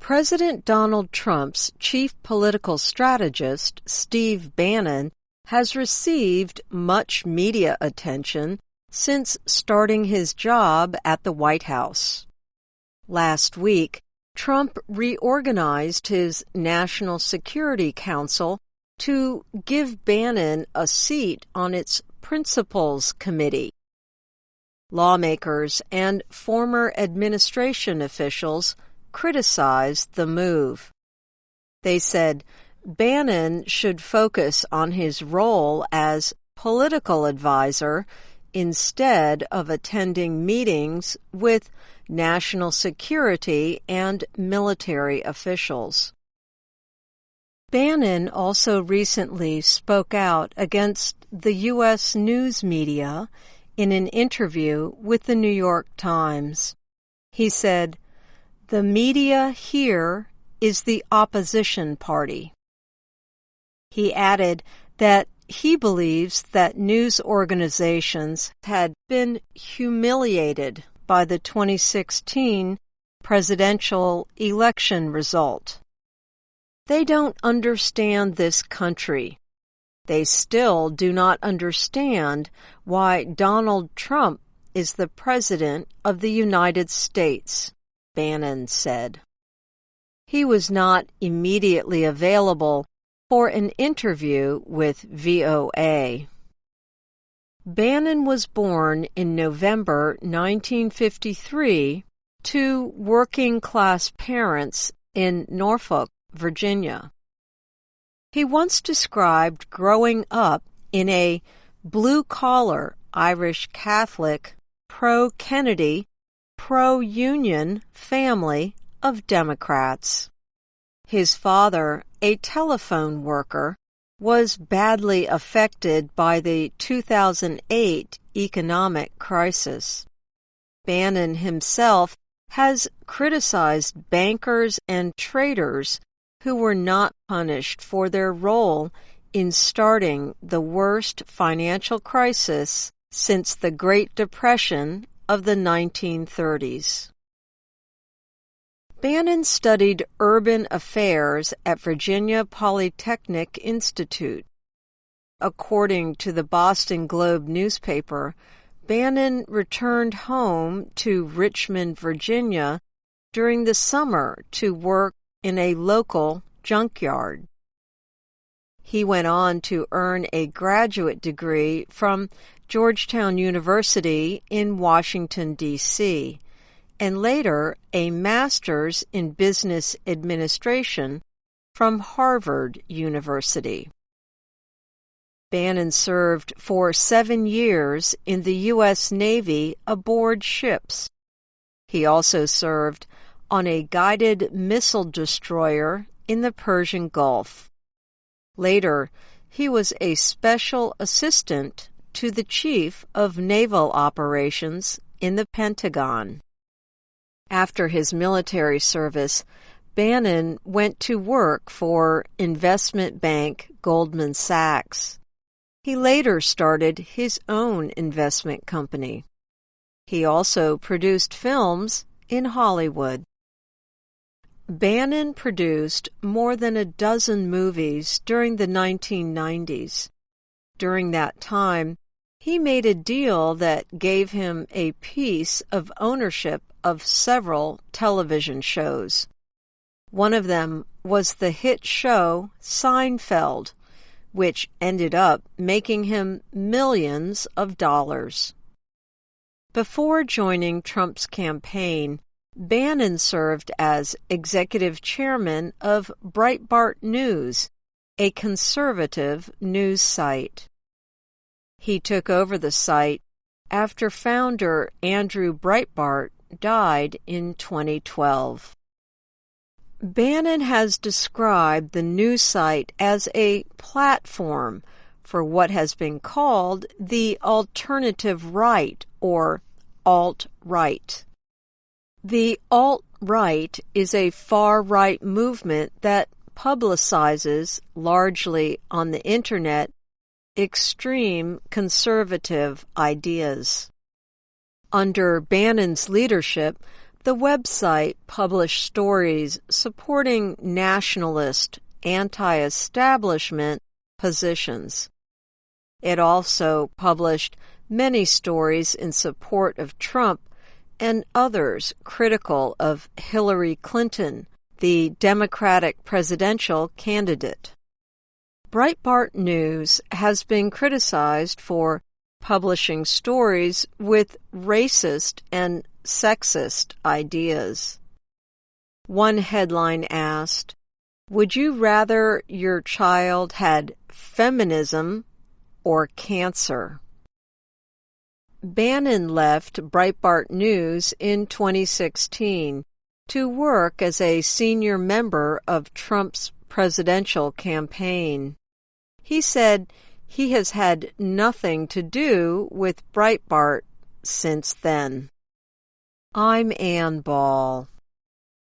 President Donald Trump's chief political strategist, Steve Bannon, has received much media attention since starting his job at the White House. Last week, Trump reorganized his National Security Council to give Bannon a seat on its Principals Committee. Lawmakers and former administration officials criticized the move. They said Bannon should focus on his role as political advisor instead of attending meetings with national security and military officials. Bannon also recently spoke out against the U.S. news media in an interview with the New York Times. He said, "The media here is the opposition party." He added that he believes that news organizations had been humiliated by the 2016 presidential election result. They don't understand this country. They still do not understand why Donald Trump is the President of the United States, Bannon said. He was not immediately available for an interview with VOA. Bannon was born in November 1953 to working-class parents in Norfolk, Virginia. He once described growing up in a blue-collar Irish Catholic, pro-Kennedy, pro-Union family of Democrats. His father, a telephone worker, was badly affected by the 2008 economic crisis. Bannon himself has criticized bankers and traders who were not punished for their role in starting the worst financial crisis since the Great Depression of the 1930s. Bannon studied urban affairs at Virginia Polytechnic Institute. According to the Boston Globe newspaper, Bannon returned home to Richmond, Virginia during the summer to work in a local junkyard. He went on to earn a graduate degree from Georgetown University in Washington, D.C., and later a master's in business administration from Harvard University. Bannon served for 7 years in the U.S. Navy aboard ships. He also served on a guided missile destroyer in the Persian Gulf. Later, he was a special assistant to the Chief of Naval Operations in the Pentagon. After his military service, Bannon went to work for investment bank Goldman Sachs. He later started his own investment company. He also produced films in Hollywood. Bannon produced more than a dozen movies during the 1990s. During that time, he made a deal that gave him a piece of ownership of several television shows. One of them was the hit show Seinfeld, which ended up making him millions of dollars. Before joining Trump's campaign, Bannon served as executive chairman of Breitbart News, a conservative news site. He took over the site after founder Andrew Breitbart died in 2012. Bannon has described the news site as a platform for what has been called the alternative right, or alt-right. The alt-right is a far-right movement that publicizes, largely on the Internet, extreme conservative ideas. Under Bannon's leadership, The website published stories supporting nationalist, anti-establishment positions. It also published many stories in support of Trump and others critical of Hillary Clinton, the Democratic presidential candidate. Breitbart News has been criticized for publishing stories with racist and sexist ideas. One headline asked, "Would you rather your child had feminism or cancer?" Bannon left Breitbart News in 2016 to work as a senior member of Trump's presidential campaign. He said he has had nothing to do with Breitbart since then. I'm Ann Ball.